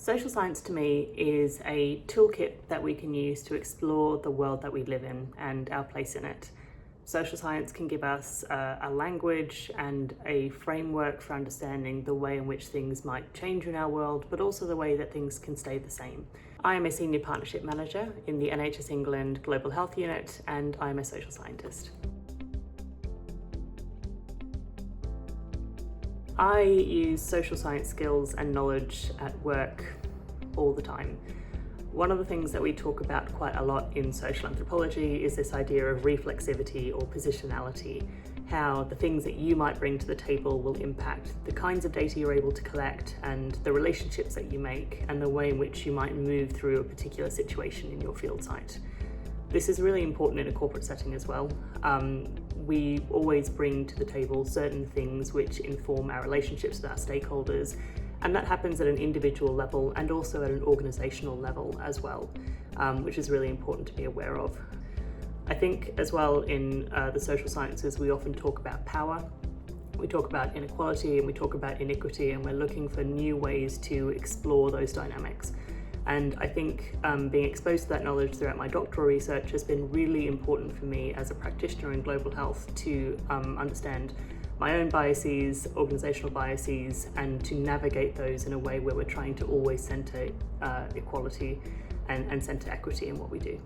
Social science to me is a toolkit that we can use to explore the world that we live in and our place in it. Social science can give us a language and a framework for understanding the way in which things might change in our world, but also the way that things can stay the same. I am a Senior Partnership Manager in the NHS England Global Health Unit, and I am a social scientist. I use social science skills and knowledge at work all the time. One of the things that we talk about quite a lot in social anthropology is this idea of reflexivity or positionality, how the things that you might bring to the table will impact the kinds of data you're able to collect and the relationships that you make and the way in which you might move through a particular situation in your field site. This is really important in a corporate setting as well. We always bring to the table certain things which inform our relationships with our stakeholders, and that happens at an individual level and also at an organisational level as well, which is really important to be aware of. I think as well in the social sciences we often talk about power, we talk about inequality and we talk about iniquity, and we're looking for new ways to explore those dynamics. And I think being exposed to that knowledge throughout my doctoral research has been really important for me as a practitioner in global health to understand my own biases, organisational biases, and to navigate those in a way where we're trying to always centre equality and centre equity in what we do.